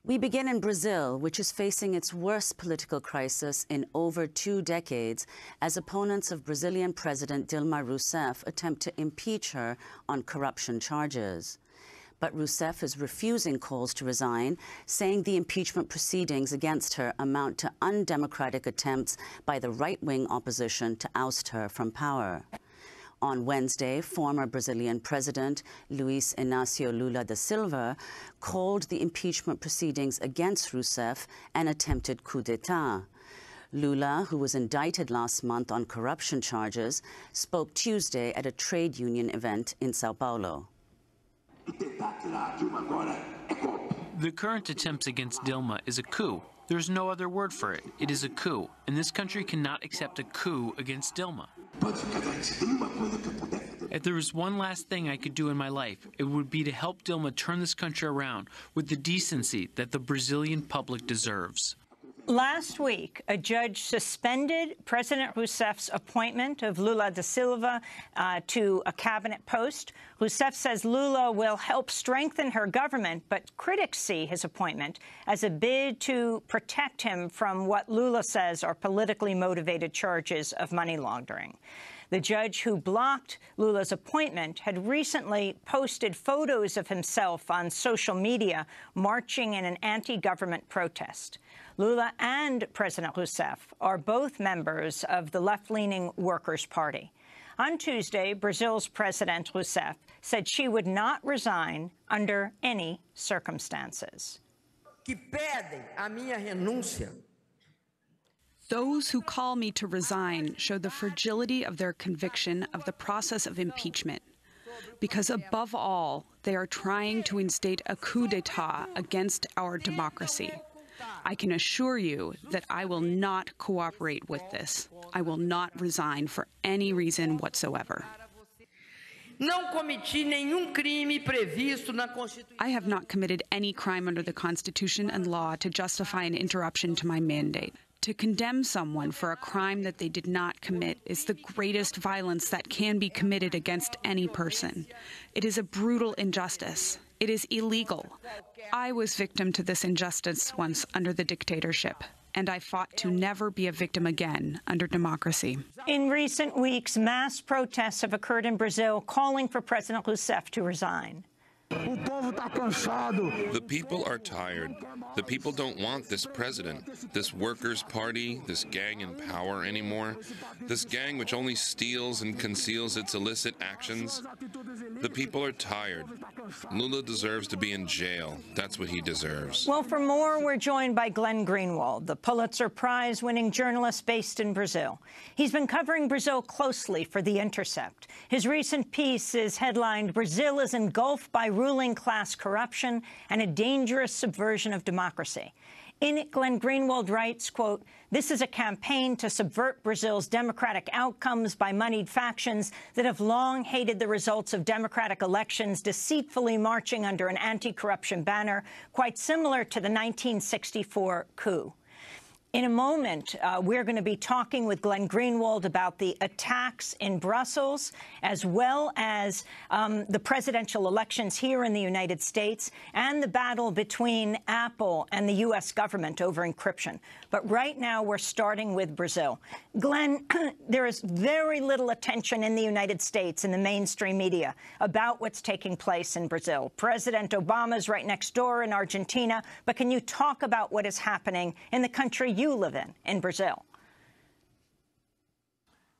We begin in Brazil, which is facing its worst political crisis in over 2 decades, as opponents of Brazilian President Dilma Rousseff attempt to impeach her on corruption charges. But Rousseff is refusing calls to resign, saying the impeachment proceedings against her amount to undemocratic attempts by the right-wing opposition to oust her from power. On Wednesday, former Brazilian President Luiz Inácio Lula da Silva called the impeachment proceedings against Rousseff an attempted coup d'etat. Lula, who was indicted last month on corruption charges, spoke Tuesday at a trade union event in São Paulo. The current attempts against Dilma is a coup. There's no other word for it. It is a coup, and this country cannot accept a coup against Dilma. If there was one last thing I could do in my life, it would be to help Dilma turn this country around with the decency that the Brazilian public deserves. Last week, a judge suspended President Rousseff's appointment of Lula da Silva to a cabinet post. Rousseff says Lula will help strengthen her government, but critics see his appointment as a bid to protect him from what Lula says are politically motivated charges of money laundering. The judge who blocked Lula's appointment had recently posted photos of himself on social media marching in an anti-government protest. Lula and President Rousseff are both members of the left-leaning Workers' Party. On Tuesday, Brazil's President Rousseff said she would not resign under any circumstances. Que pedem a minha renúncia. Those who call me to resign show the fragility of their conviction of the process of impeachment, because above all, they are trying to instate a coup d'etat against our democracy. I can assure you that I will not cooperate with this. I will not resign for any reason whatsoever. I have not committed any crime under the Constitution and law to justify an interruption to my mandate. To condemn someone for a crime that they did not commit is the greatest violence that can be committed against any person. It is a brutal injustice. It is illegal. I was victim to this injustice once under the dictatorship, and I fought to never be a victim again under democracy. In recent weeks, mass protests have occurred in Brazil calling for President Rousseff to resign. The people are tired. The people don't want this president, this Workers' Party, this gang in power anymore, this gang which only steals and conceals its illicit actions. The people are tired. Lula deserves to be in jail. That's what he deserves. Well, for more, we're joined by Glenn Greenwald, the Pulitzer Prize-winning journalist based in Brazil. He's been covering Brazil closely for The Intercept. His recent piece is headlined, "Brazil is engulfed by ruling class corruption and a dangerous subversion of democracy." In it, Glenn Greenwald writes, quote, "This is a campaign to subvert Brazil's democratic outcomes by moneyed factions that have long hated the results of democratic elections, deceitfully marching under an anti-corruption banner, quite similar to the 1964 coup." In a moment, we're going to be talking with Glenn Greenwald about the attacks in Brussels, as well as the presidential elections here in the United States and the battle between Apple and the U.S. government over encryption. But right now, we're starting with Brazil. Glenn, there is very little attention in the United States in the mainstream media about what's taking place in Brazil. President Obama's right next door in Argentina. But can you talk about what is happening in the country you live in Brazil?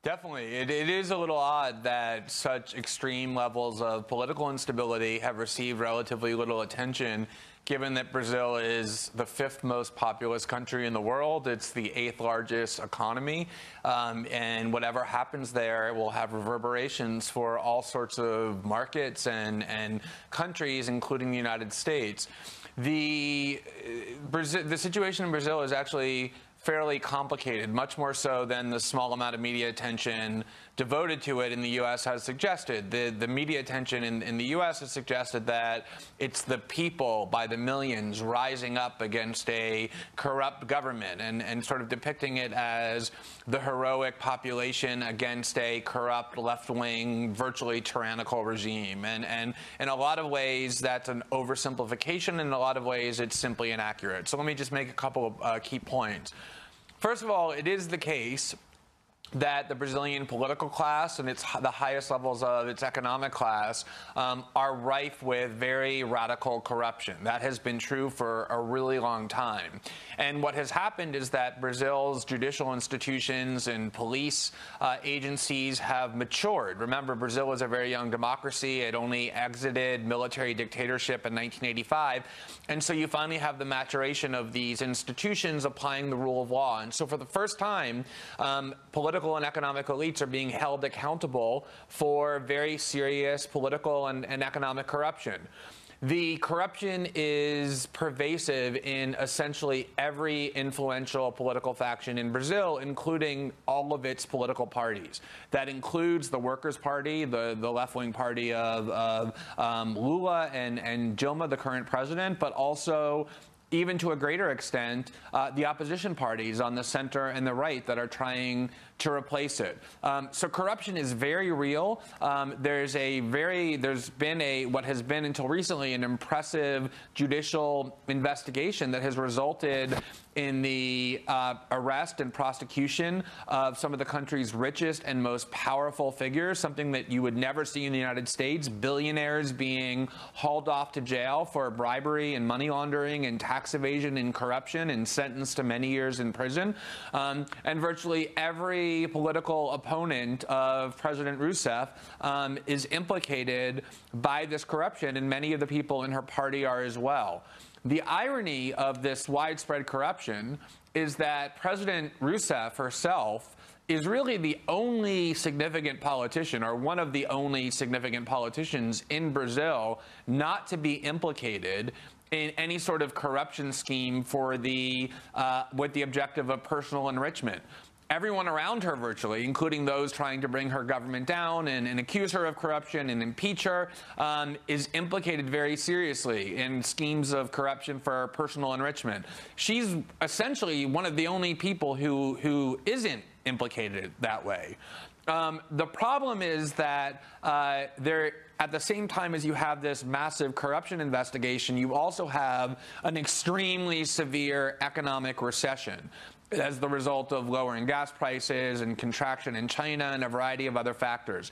Definitely. It is a little odd that such extreme levels of political instability have received relatively little attention, given that Brazil is the 5th most populous country in the world. It's the 8th largest economy. And whatever happens there will have reverberations for all sorts of markets and countries, including the United States. The situation in Brazil is actually fairly complicated, much more so than the small amount of media attention devoted to it in the U.S. has suggested. The media attention in the U.S. has suggested that it's the people by the millions rising up against a corrupt government and sort of depicting it as the heroic population against a corrupt left-wing, virtually tyrannical regime. And in a lot of ways, that's an oversimplification. In a lot of ways, it's simply inaccurate. So let me just make a couple of key points. First of all, it is the case that the Brazilian political class and the highest levels of its economic class are rife with very radical corruption. That has been true for a really long time. And what has happened is that Brazil's judicial institutions and police agencies have matured. Remember, Brazil is a very young democracy. It only exited military dictatorship in 1985. And so you finally have the maturation of these institutions applying the rule of law. And so for the first time, political and economic elites are being held accountable for very serious political and economic corruption. The corruption is pervasive in essentially every influential political faction in Brazil, including all of its political parties. That includes the Workers' Party, the left-wing party of Lula and Dilma, the current president, but also, even to a greater extent, the opposition parties on the center and the right that are trying to replace it. So corruption is very real. There's been what has been until recently an impressive judicial investigation that has resulted in the arrest and prosecution of some of the country's richest and most powerful figures, something that you would never see in the United States, billionaires being hauled off to jail for bribery and money laundering and tax evasion and corruption and sentenced to many years in prison. And virtually every political opponent of President Rousseff is implicated by this corruption, and many of the people in her party are as well. The irony of this widespread corruption is that President Rousseff herself is really the only significant politician, or one of the only significant politicians in Brazil, not to be implicated in any sort of corruption scheme for with the objective of personal enrichment. Everyone around her, virtually, including those trying to bring her government down and accuse her of corruption and impeach her, is implicated very seriously in schemes of corruption for personal enrichment. She's essentially one of the only people who isn't implicated that way. The problem is that at the same time as you have this massive corruption investigation, you also have an extremely severe economic recession as the result of lowering gas prices and contraction in China and a variety of other factors.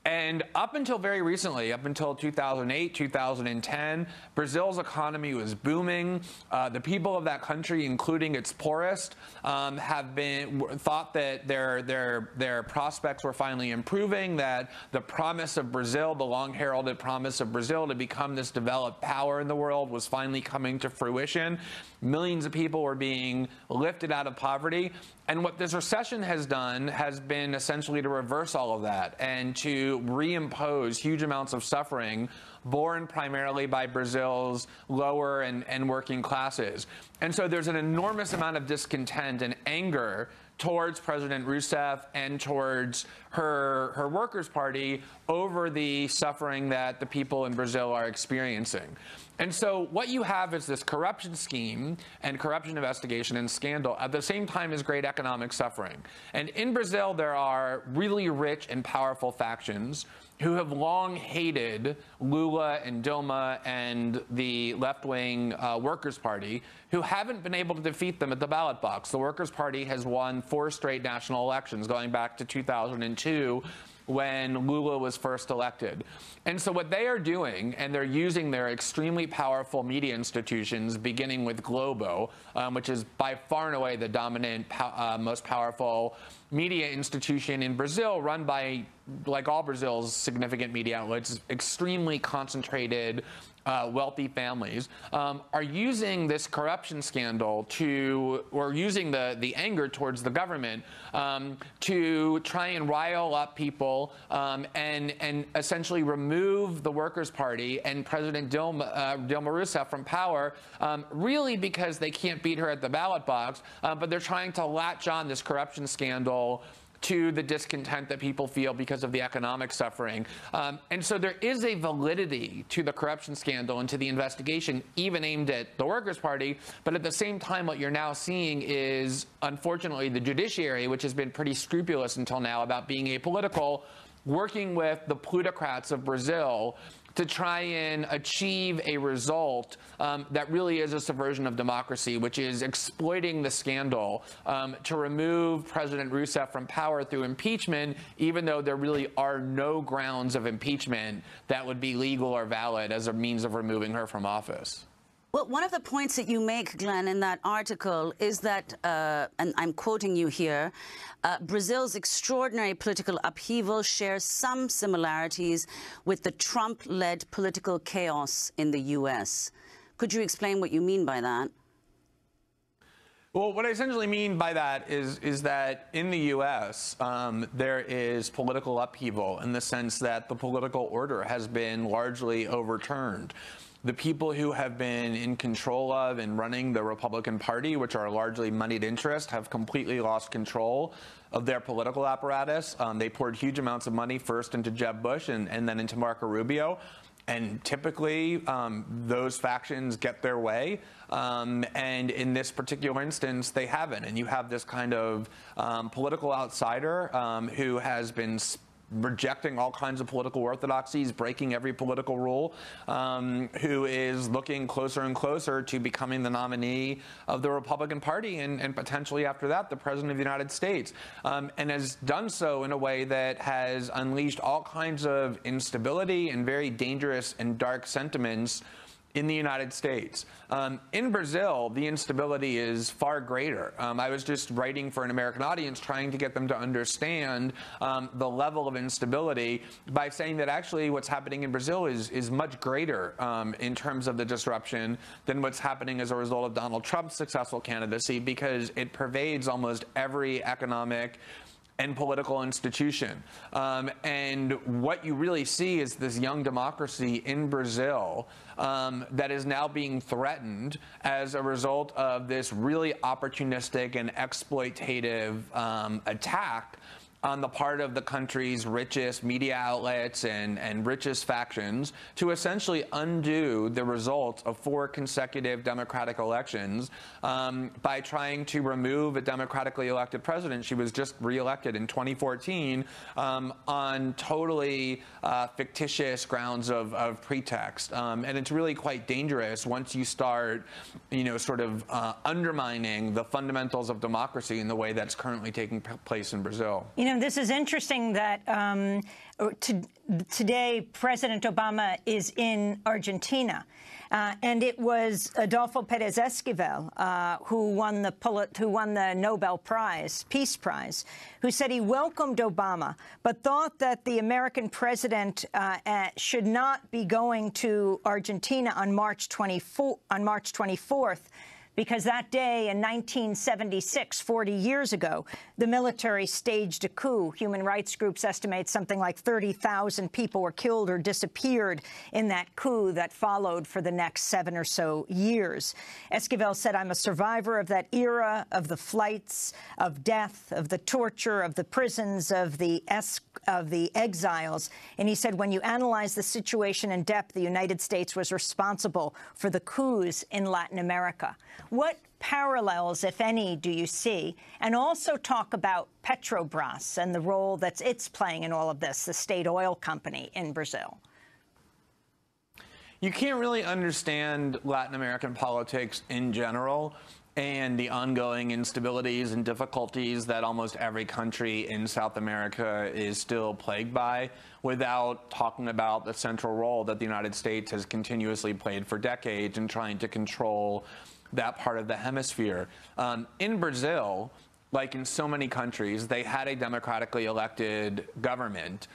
And up until very recently, up until 2008, 2010, Brazil's economy was booming. The people of that country, including its poorest, thought that their prospects were finally improving, that the promise of Brazil, the long-heralded promise of Brazil to become this developed power in the world, was finally coming to fruition. Millions of people were being lifted out of poverty. And what this recession has done has been essentially to reverse all of that and to reimpose huge amounts of suffering borne primarily by Brazil's lower and working classes. And so there's an enormous amount of discontent and anger towards President Rousseff and towards her Workers' Party over the suffering that the people in Brazil are experiencing. And so what you have is this corruption scheme and corruption investigation and scandal at the same time as great economic suffering. And in Brazil, there are really rich and powerful factions who have long hated Lula and Dilma and the left-wing Workers' Party, who haven't been able to defeat them at the ballot box. The Workers' Party has won 4 straight national elections, going back to 2002, when Lula was first elected. And so what they are doing, and they're using their extremely powerful media institutions, beginning with Globo, which is by far and away the dominant, most powerful media institution in Brazil, run by, like all Brazil's significant media outlets, extremely concentrated, wealthy families, are using this corruption scandal or using the anger towards the government to try and rile up people and essentially remove the Workers' Party and President Dilma Rousseff from power, really because they can't beat her at the ballot box, but they're trying to latch on this corruption scandal to the discontent that people feel because of the economic suffering. And so there is a validity to the corruption scandal and to the investigation, even aimed at the Workers' Party. But at the same time, what you're now seeing is, unfortunately, the judiciary, which has been pretty scrupulous until now about being apolitical, working with the plutocrats of Brazil to try and achieve a result that really is a subversion of democracy, which is exploiting the scandal to remove President Rousseff from power through impeachment, even though there really are no grounds of impeachment that would be legal or valid as a means of removing her from office. Well, one of the points that you make, Glenn, in that article is that, and I'm quoting you here, Brazil's extraordinary political upheaval shares some similarities with the Trump-led political chaos in the U.S. Could you explain what you mean by that? Well, what I essentially mean by that is that in the U.S., there is political upheaval in the sense that the political order has been largely overturned. The people who have been in control of and running the Republican Party, which are largely moneyed interests, have completely lost control of their political apparatus. They poured huge amounts of money first into Jeb Bush and then into Marco Rubio. And typically, those factions get their way. And in this particular instance, they haven't. And you have this kind of political outsider who has been rejecting all kinds of political orthodoxies, breaking every political rule, who is looking closer and closer to becoming the nominee of the Republican Party and potentially after that, the President of the United States, and has done so in a way that has unleashed all kinds of instability and very dangerous and dark sentiments in the United States. In Brazil, the instability is far greater. I was just writing for an American audience trying to get them to understand the level of instability by saying that actually what's happening in Brazil is much greater in terms of the disruption than what's happening as a result of Donald Trump's successful candidacy, because it pervades almost every economic and political institution. And what you really see is this young democracy in Brazil that is now being threatened as a result of this really opportunistic and exploitative attack on the part of the country's richest media outlets and richest factions to essentially undo the results of 4 consecutive democratic elections by trying to remove a democratically elected president. She was just reelected in 2014 on totally fictitious grounds of pretext. And it's really quite dangerous once you start, sort of undermining the fundamentals of democracy in the way that's currently taking place in Brazil. This is interesting that today President Obama is in Argentina. And it was Adolfo Pérez Esquivel who won the Nobel Prize, Peace Prize, who said he welcomed Obama, but thought that the American president should not be going to Argentina on March 24th. Because that day in 1976, 40 years ago, the military staged a coup. Human rights groups estimate something like 30,000 people were killed or disappeared in that coup that followed for the next 7 or so years. Esquivel said, "I'm a survivor of that era, of the flights, of death, of the torture, of the prisons, of the exiles." And he said, when you analyze the situation in depth, the United States was responsible for the coups in Latin America. What parallels, if any, do you see? And also talk about Petrobras and the role that it's playing in all of this, the state oil company in Brazil. You can't really understand Latin American politics in general and the ongoing instabilities and difficulties that almost every country in South America is still plagued by without talking about the central role that the United States has continuously played for decades in trying to control that part of the hemisphere. In Brazil, like in so many countries, they had a democratically elected government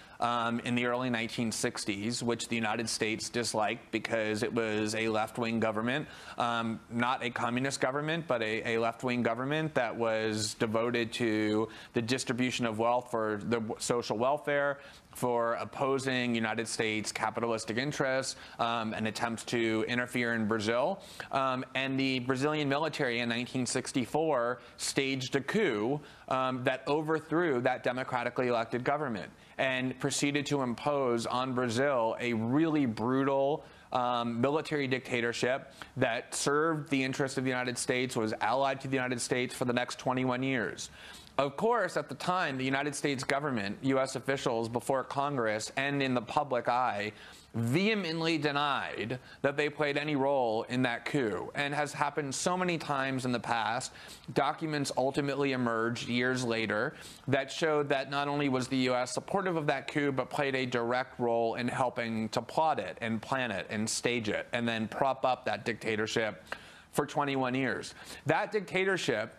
in the early 1960s, which the United States disliked because it was a left-wing government, not a communist government, but a left-wing government that was devoted to the distribution of wealth for the social welfare, for opposing United States capitalistic interests and attempts to interfere in Brazil. And the Brazilian military in 1964 staged a coup that overthrew that democratically elected government and proceeded to impose on Brazil a really brutal military dictatorship that served the interests of the United States, was allied to the United States for the next 21 years. Of course, at the time, the United States government, U.S. officials before Congress and in the public eye, vehemently denied that they played any role in that coup, and has happened so many times in the past. Documents ultimately emerged years later that showed that not only was the U.S. supportive of that coup, but played a direct role in helping to plot it and plan it and stage it and then prop up that dictatorship for 21 years. That dictatorship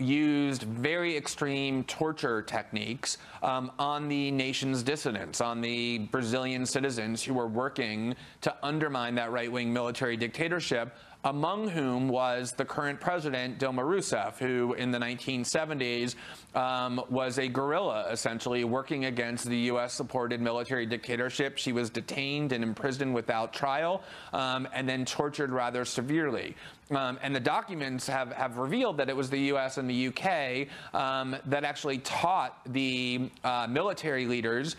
used very extreme torture techniques on the nation's dissidents, on the Brazilian citizens who were working to undermine that right-wing military dictatorship, among whom was the current president, Dilma Rousseff, who in the 1970s was a guerrilla, essentially, working against the U.S.-supported military dictatorship. She was detained and imprisoned without trial and then tortured rather severely. And the documents have revealed that it was the U.S. and the U.K. that actually taught the military leaders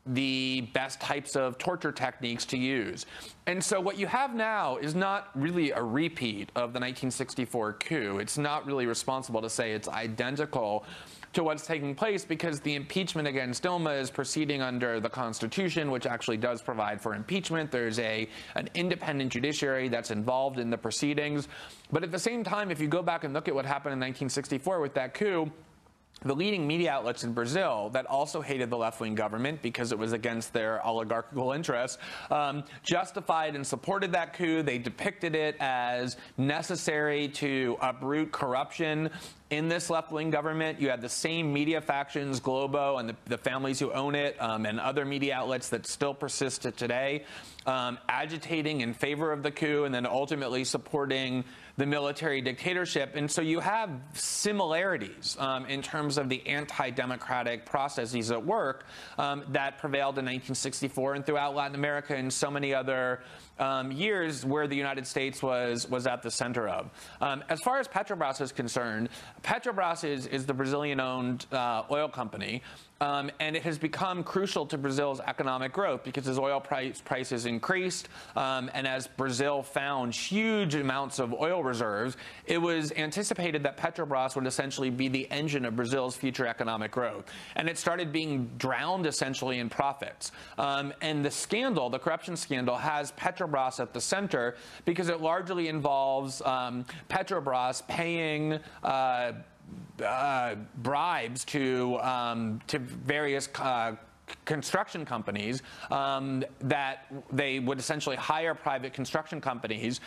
the best types of torture techniques to use. And so what you have now is not really a repeat of the 1964 coup. It's not really responsible to say it's identical to what's taking place, because the impeachment against Dilma is proceeding under the Constitution, which actually does provide for impeachment. There's an independent judiciary that's involved in the proceedings. But at the same time, if you go back and look at what happened in 1964 with that coup, the leading media outlets in Brazil that also hated the left-wing government because it was against their oligarchical interests justified and supported that coup. They depicted it as necessary to uproot corruption in this left-wing government. You had the same media factions, Globo and the families who own it, and other media outlets that still persist to today, agitating in favor of the coup and then ultimately supporting the military dictatorship. And so you have similarities in terms of the anti-democratic processes at work that prevailed in 1964 and throughout Latin America and so many other years where the United States was at the center of. As far as Petrobras is concerned, Petrobras is the Brazilian-owned oil company. And it has become crucial to Brazil's economic growth because as oil prices increased and as Brazil found huge amounts of oil reserves, it was anticipated that Petrobras would essentially be the engine of Brazil's future economic growth. And it started being drowned essentially in profits. And the scandal, the corruption scandal, has Petrobras at the center because it largely involves Petrobras paying bribes to various construction companies that they would essentially hire private construction companies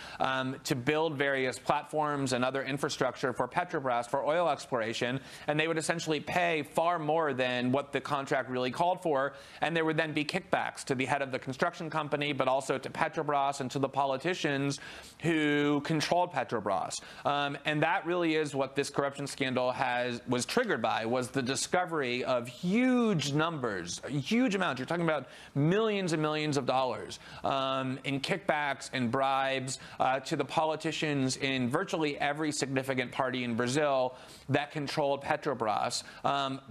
to build various platforms and other infrastructure for Petrobras for oil exploration, and they would essentially pay far more than what the contract really called for, and there would then be kickbacks to the head of the construction company, but also to Petrobras and to the politicians who controlled Petrobras. And that really is what this corruption scandal was triggered by, was the discovery of huge numbers, huge amounts. You're talking about millions and millions of dollars in kickbacks and bribes to the politicians in virtually every significant party in Brazil that controlled Petrobras.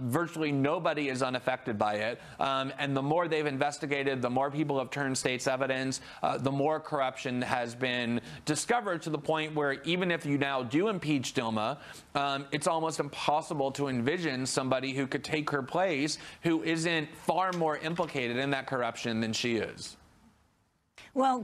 Virtually nobody is unaffected by it. And the more they've investigated, the more people have turned state's evidence, the more corruption has been discovered, to the point where even if you now do impeach Dilma, it's almost impossible to envision somebody who could take her place who isn't far more implicated in that corruption than she is. Well,